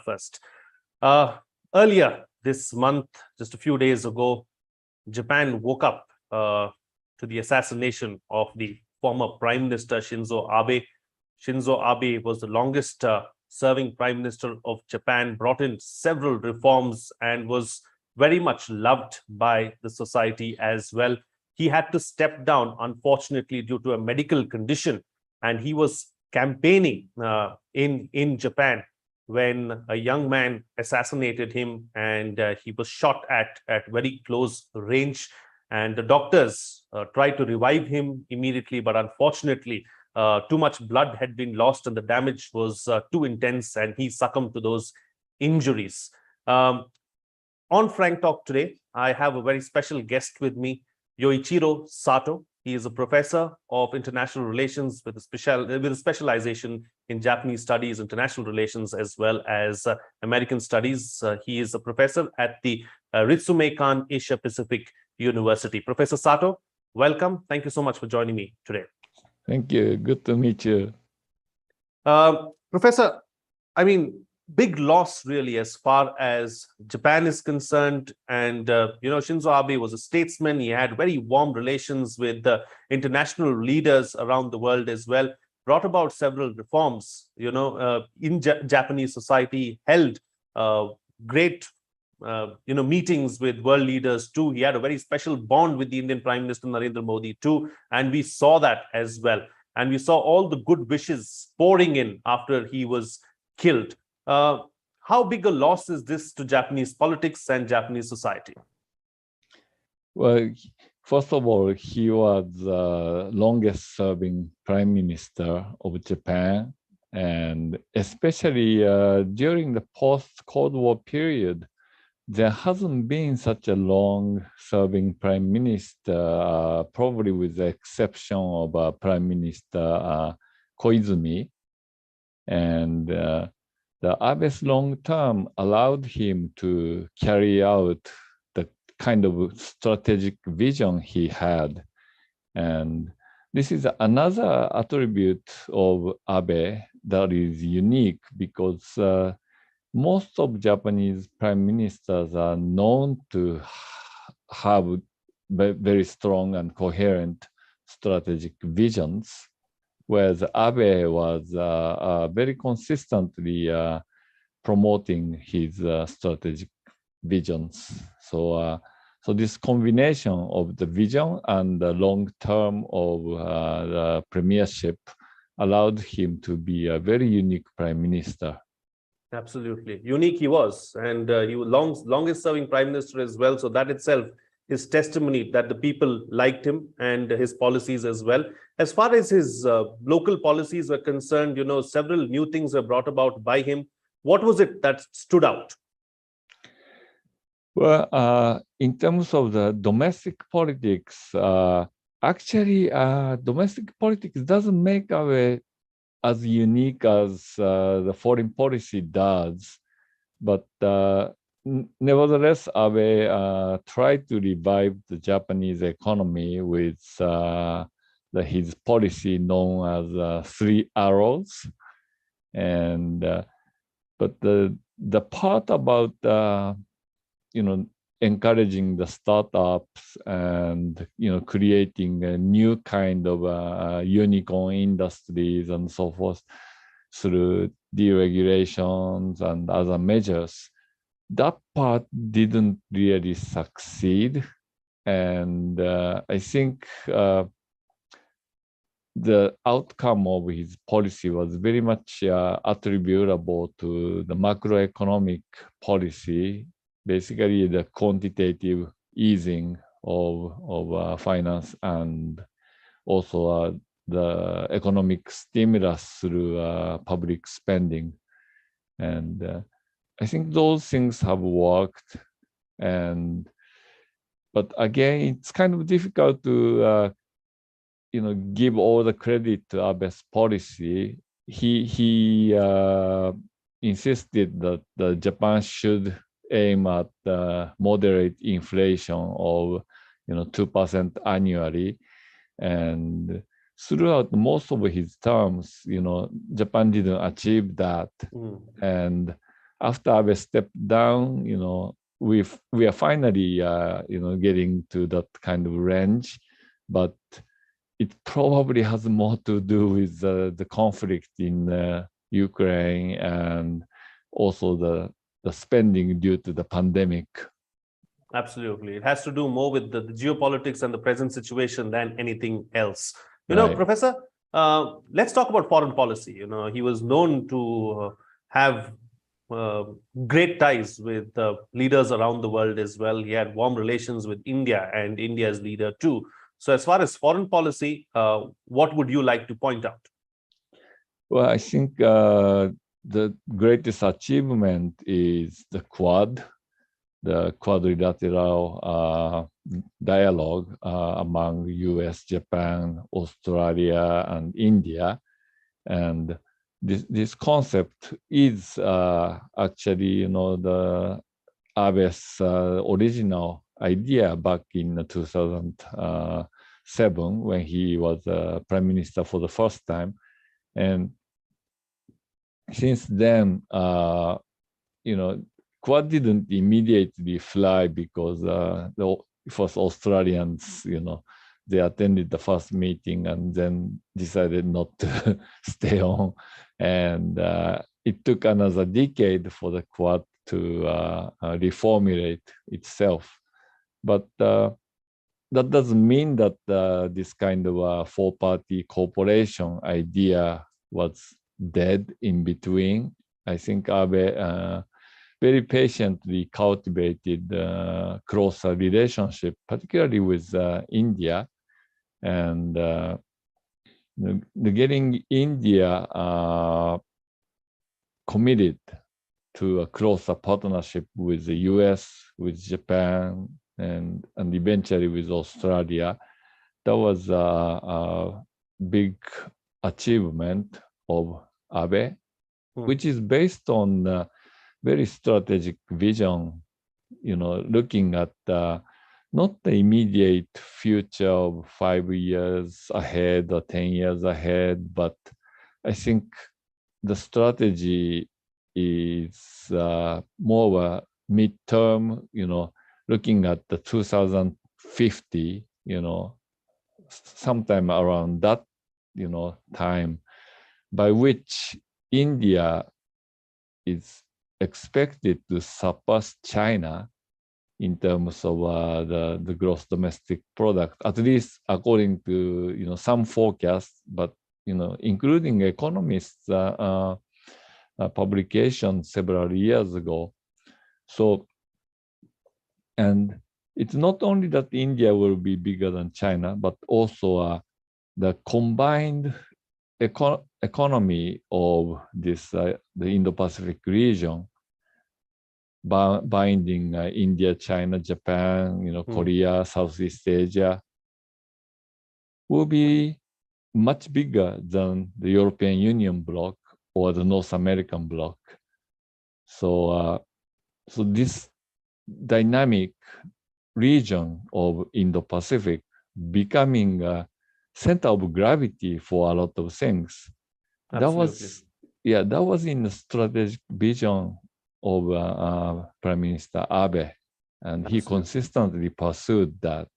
first. Earlier this month, just a few days ago, Japan woke up to the assassination of the former Prime Minister Shinzo Abe. Shinzo Abe was the longest serving Prime Minister of Japan, brought in several reforms, and was very much loved by the society as well. He had to step down, unfortunately, due to a medical condition, and he was campaigning in Japan when a young man assassinated him, and he was shot at very close range. And the doctors tried to revive him immediately, but unfortunately, too much blood had been lost and the damage was too intense, and he succumbed to those injuries. On Frank Talk today, I have a very special guest with me, Yoichiro Sato. He is a professor of international relations with a specialization in Japanese studies, international relations, as well as American studies. He is a professor at the Ritsumeikan Asia-Pacific University. Professor Sato, welcome. Thank you so much for joining me today. Thank you. Good to meet you. Professor, I mean, big loss really as far as Japan is concerned. And, Shinzo Abe was a statesman. He had very warm relations with international leaders around the world as well, brought about several reforms, in Japanese society, held great, meetings with world leaders too. He had a very special bond with the Indian Prime Minister Narendra Modi too. And we saw that as well. And we saw all the good wishes pouring in after he was killed. How big a loss is this to Japanese politics and Japanese society? Well, first of all, he was the longest serving prime minister of Japan. And especially during the post-Cold War period, there hasn't been such a long serving prime minister, probably with the exception of Prime Minister Koizumi. And the Abe's long term allowed him to carry out the kind of strategic vision he had. And this is another attribute of Abe that is unique, because most of Japanese prime ministers are known to have very strong and coherent strategic visions, whereas Abe was very consistently promoting his strategic visions. So this combination of the vision and the long term of the premiership allowed him to be a very unique prime minister. Absolutely. Unique he was. And he was longest serving prime minister as well. So that itself is testimony that the people liked him and his policies as well. As far as his local policies were concerned, several new things were brought about by him. What was it that stood out? Well, in terms of the domestic politics, actually, domestic politics doesn't make Abe as unique as the foreign policy does. But nevertheless, Abe tried to revive the Japanese economy with his policy known as three arrows. And but the part about encouraging the startups and creating a new kind of unicorn industries and so forth through deregulations and other measures, that part didn't really succeed. And I think the outcome of his policy was very much attributable to the macroeconomic policy, basically the quantitative easing of finance, and also the economic stimulus through public spending. And I think those things have worked. But again, it's kind of difficult to give all the credit to Abe's policy. He insisted that Japan should aim at moderate inflation of 2% annually, and throughout most of his terms, Japan didn't achieve that. And after Abe stepped down, we are finally, getting to that kind of range, but it probably has more to do with the conflict in Ukraine and also the spending due to the pandemic. Absolutely. It has to do more with the geopolitics and the present situation than anything else. Right. Professor, let's talk about foreign policy. He was known to have great ties with leaders around the world as well. He had warm relations with India and India's leader too. So as far as foreign policy, what would you like to point out? Well, I think the greatest achievement is the Quad, the quadrilateral dialogue among US, Japan, Australia, and India. And this concept is actually, the Abe's original idea back in 2007 when he was prime minister for the first time. And since then, Quad didn't immediately fly because the first Australians, they attended the first meeting and then decided not to stay on. And it took another decade for the Quad to reformulate itself. But that doesn't mean that this kind of four-party cooperation idea was dead in between. I think Abe very patiently cultivated closer relationship, particularly with India, and getting India committed to a closer partnership with the US, with Japan, and eventually with Australia. That was a big achievement of Abe, which is based on very strategic vision, looking at not the immediate future of 5 years ahead or 10 years ahead, but I think the strategy is more of a midterm, looking at the 2050, sometime around that, time, by which India is expected to surpass China in terms of the gross domestic product, at least according to some forecasts, but including economists' publication several years ago. So, and it's not only that India will be bigger than China, but also the combined economy of this the Indo-Pacific region, binding India, China, Japan, Korea, Southeast Asia, will be much bigger than the European Union bloc or the North American bloc. So, so this dynamic region of Indo-Pacific becoming a center of gravity for a lot of things. Absolutely. That was in the strategic vision of Prime Minister Abe, and he consistently pursued that.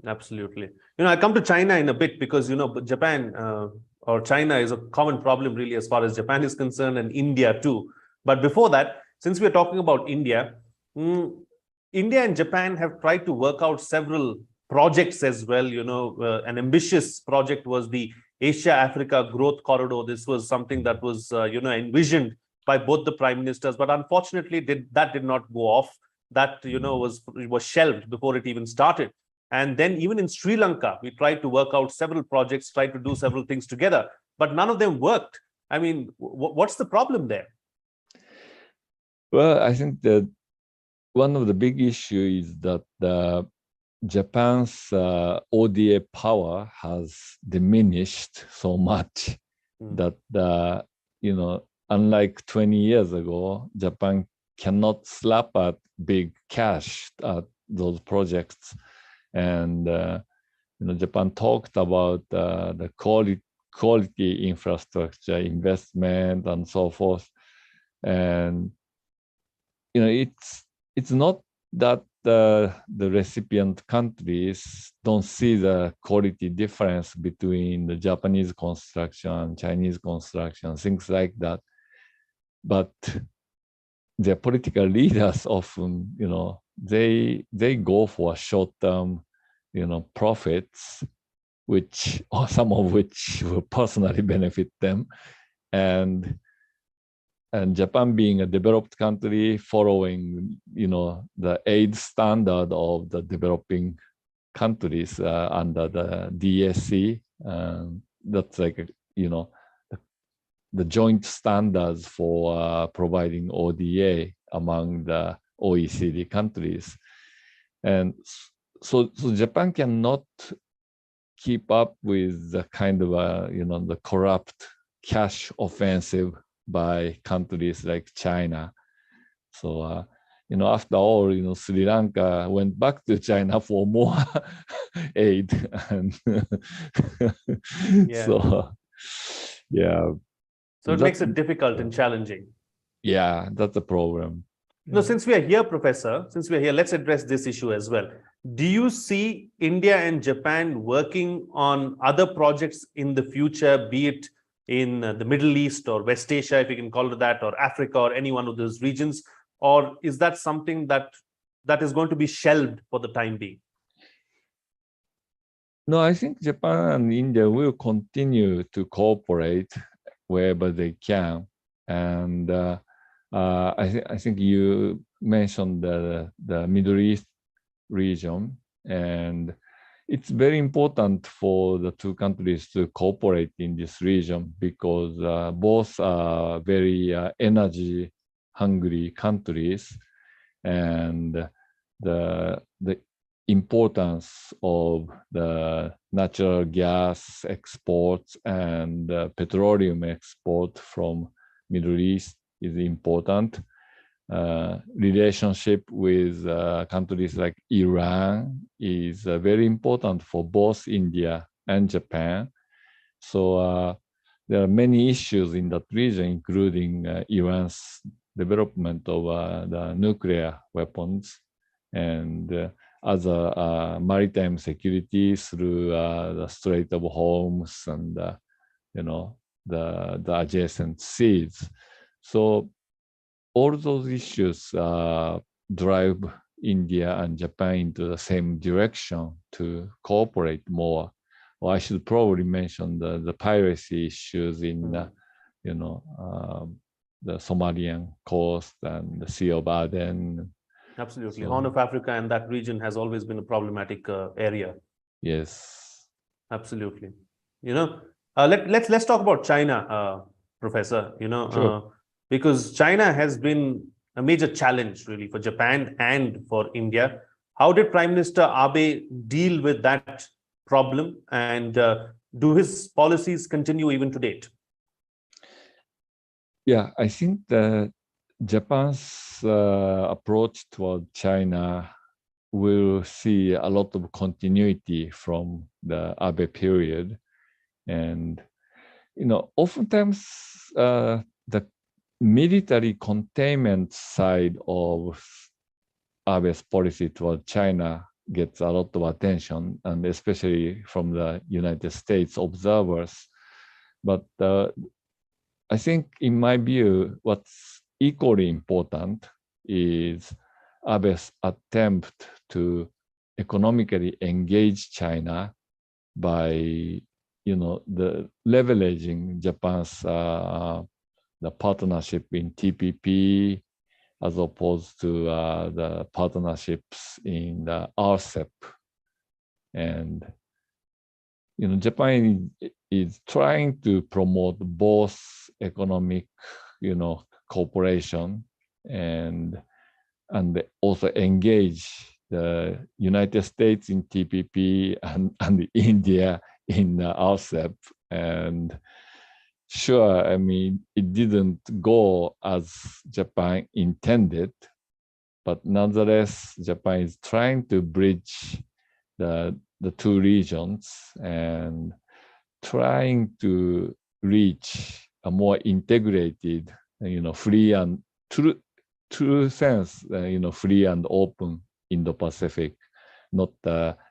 Absolutely. I come to China in a bit because, Japan or China is a common problem really as far as Japan is concerned, and India too. But before that, since we're talking about India, India and Japan have tried to work out several projects as well. An ambitious project was the Asia-Africa Growth Corridor. This was something that was, envisioned by both the prime ministers, but unfortunately that did not go off. That, was shelved before it even started. And then even in Sri Lanka, we tried to work out several projects, tried to do several things together, but none of them worked. I mean, what's the problem there? Well, I think that one of the big issues is that Japan's ODA power has diminished so much that, unlike 20 years ago, Japan cannot slap at big cash at those projects. And Japan talked about the quality infrastructure investment and so forth. And it's not that the recipient countries don't see the quality difference between the Japanese construction, Chinese construction, things like that. But their political leaders often, they go for short-term, profits, which or some of which will personally benefit them, and Japan being a developed country following, the aid standard of the developing countries under the DSC, that's like, the joint standards for providing ODA among the OECD countries. And so Japan cannot keep up with the kind of, the corrupt cash offensive by countries like China. So, after all, Sri Lanka went back to China for more aid. And Yeah. So, yeah. So it makes it difficult and challenging. Yeah, that's a problem. No, since we are here, Professor, let's address this issue as well. Do you see India and Japan working on other projects in the future, be it in the Middle East or West Asia, if you can call it that, or Africa, or any one of those regions? Or is that something that is going to be shelved for the time being? No, I think Japan and India will continue to cooperate wherever they can. And I think you mentioned the Middle East region, and it's very important for the two countries to cooperate in this region because both are very energy hungry countries, and the importance of the natural gas exports and petroleum export from Middle East is important. Relationship with countries like Iran is very important for both India and Japan. So there are many issues in that region, including Iran's development of the nuclear weapons and other maritime security through the Strait of Hormuz and the adjacent seas. So all those issues drive India and Japan into the same direction to cooperate more. Well, I should probably mention the piracy issues in the Somalian coast and the Sea of Aden. Absolutely. Horn of Africa and that region has always been a problematic area. Yes. Absolutely. Let's talk about China, Professor. Sure. Because China has been a major challenge really for Japan and for India. How did Prime Minister Abe deal with that problem, and do his policies continue even to date? Yeah, I think that Japan's approach toward China will see a lot of continuity from the Abe period. And, oftentimes the military containment side of Abe's policy toward China gets a lot of attention, and especially from the United States observers. But I think, in my view, what's equally important is Abe's attempt to economically engage China by, the leveraging Japan's the partnership in TPP as opposed to the partnerships in the RCEP. And Japan is trying to promote both economic, cooperation and also engage the United States in TPP and India in RCEP. And sure, I mean, it didn't go as Japan intended, but nonetheless, Japan is trying to bridge the two regions and trying to reach a more integrated, free and true sense, free and open Indo-Pacific, not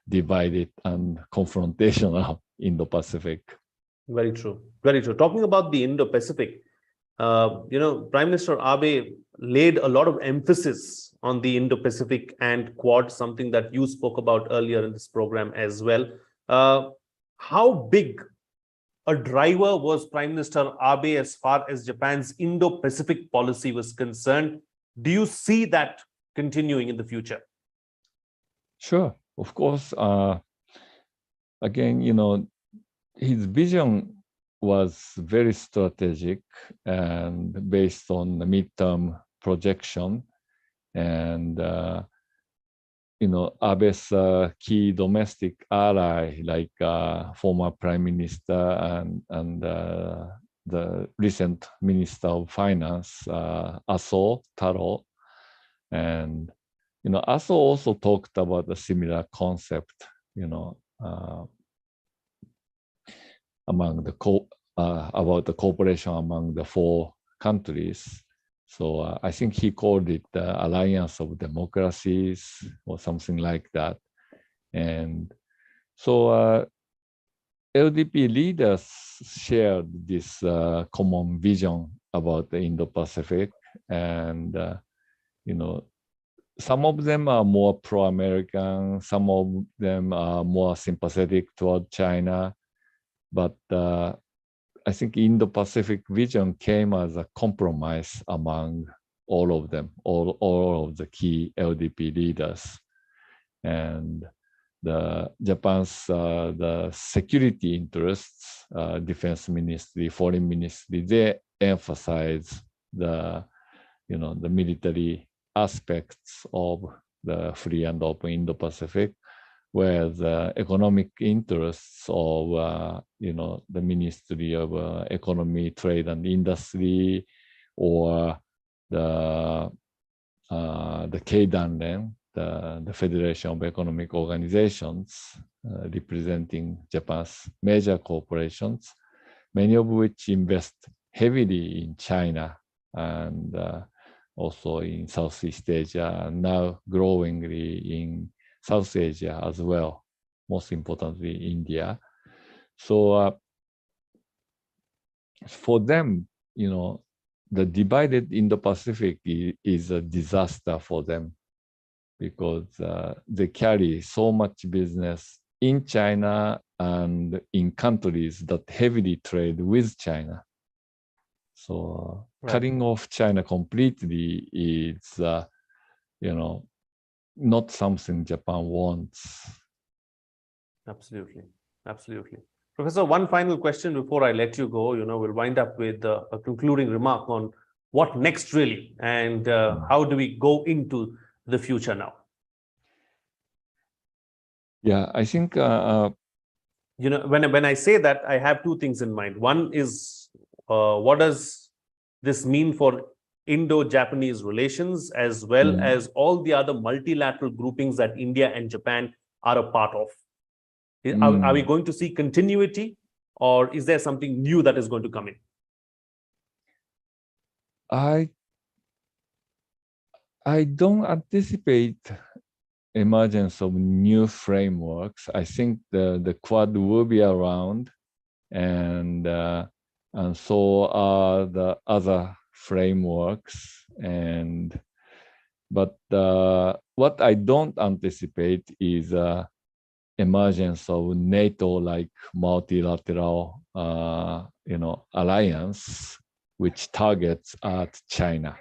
divided and confrontational Indo-Pacific. Very true. Very true. Talking about the Indo-Pacific, Prime Minister Abe laid a lot of emphasis on the Indo-Pacific and Quad, something that you spoke about earlier in this program as well. How big a driver was Prime Minister Abe as far as Japan's Indo-Pacific policy was concerned? Do you see that continuing in the future? Sure, of course. Again, his vision was very strategic and based on the midterm projection. And, Abe's key domestic ally, like former Prime Minister and the recent Minister of Finance, Aso Taro. And, Aso also talked about a similar concept, among the about the cooperation among the four countries. So I think he called it the Alliance of Democracies or something like that. And so LDP leaders shared this common vision about the Indo-Pacific, and some of them are more pro-American, some of them are more sympathetic toward China, but I think Indo-Pacific vision came as a compromise among all of them, all of the key LDP leaders. And Japan's the security interests, defense ministry, foreign ministry, they emphasize the military aspects of the free and open Indo-Pacific, where the economic interests of the Ministry of Economy, Trade and Industry, or the Keidanren, the Federation of Economic Organizations, representing Japan's major corporations, many of which invest heavily in China and also in Southeast Asia, and now growingly in South Asia as well, most importantly India. So for them, the divided Indo-Pacific is a disaster for them, because they carry so much business in China and in countries that heavily trade with China. So cutting off China completely is, not something Japan wants. Absolutely. Absolutely. Professor, one final question before I let you go. We'll wind up with a concluding remark on what next really, and how do we go into the future now? Yeah, I think when I say that, I have two things in mind. One is what does this mean for Indo-Japanese relations, as well as all the other multilateral groupings that India and Japan are a part of? Are we going to see continuity, or is there something new that is going to come in? I don't anticipate emergence of new frameworks. I think the Quad will be around, and so are the other frameworks. But what I don't anticipate is emergence of NATO-like multilateral, alliance, which targets at China.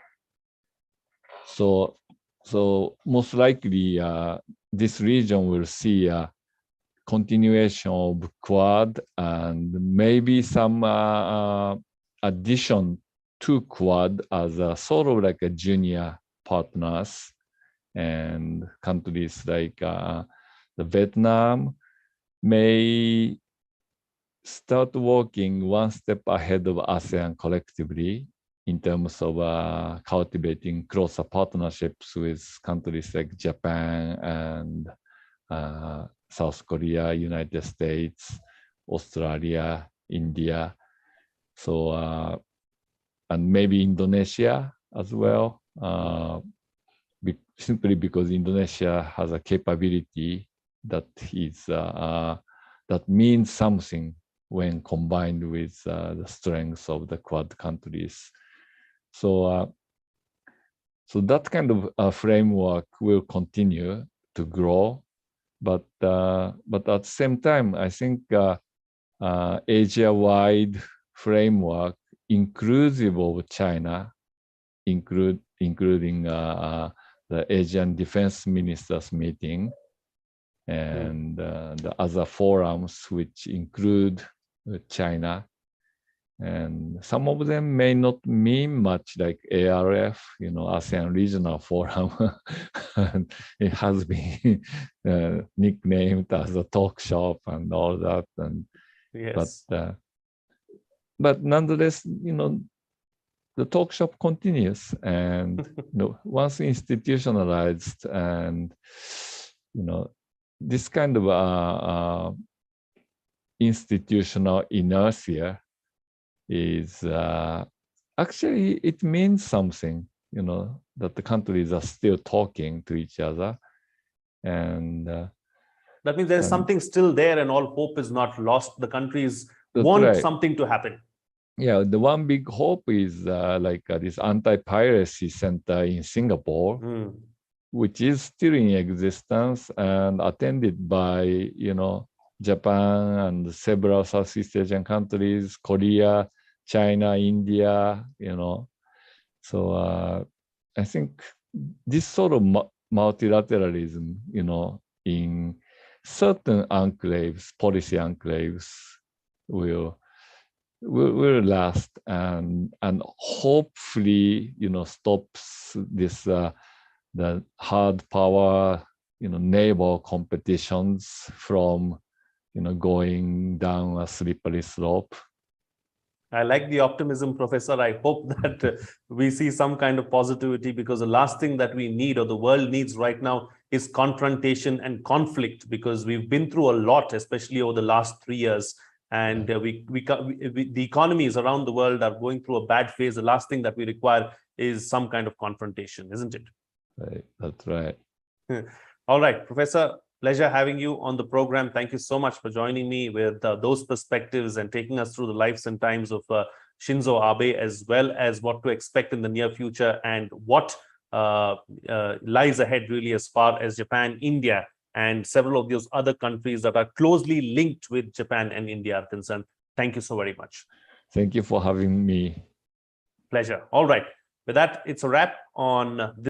So most likely, this region will see a continuation of Quad and maybe some addition to Quad as a sort of like a junior partners, and countries like the Vietnam may start working one step ahead of ASEAN collectively in terms of cultivating closer partnerships with countries like Japan and South Korea, United States, Australia, India. So, and maybe Indonesia as well. simply because Indonesia has a capability that is that means something when combined with the strengths of the Quad countries. So, so that kind of framework will continue to grow, but at the same time, I think Asia-wide framework inclusive of China, including the Asian Defense Ministers meeting and the other forums which include China. And some of them may not mean much, like ARF, ASEAN Regional Forum. And it has been nicknamed as a talk shop and all that. And Yes. but nonetheless, the talk shop continues, and once institutionalized, and this kind of institutional inertia is actually, it means something, that the countries are still talking to each other, and that means there's something still there, and all hope is not lost. The countries that's want right. something to happen. Yeah, the one big hope is this anti-piracy center in Singapore, which is still in existence and attended by, Japan and several Southeast Asian countries, Korea, China, India, So I think this sort of multilateralism, in certain enclaves, policy enclaves, will last and hopefully stops this the hard power naval competitions from going down a slippery slope. I like the optimism, Professor. I hope that we see some kind of positivity, because the last thing that we need, or the world needs right now, is confrontation and conflict, because we've been through a lot, especially over the last 3 years. And the economies around the world are going through a bad phase. The last thing that we require is some kind of confrontation, isn't it? Right, that's right. All right, Professor, pleasure having you on the program. Thank you so much for joining me with those perspectives and taking us through the lives and times of Shinzo Abe, as well as what to expect in the near future and what lies ahead really as far as Japan, India, and several of those other countries that are closely linked with Japan and India are concerned. Thank you so very much. Thank you for having me. Pleasure. All right. With that, it's a wrap on this.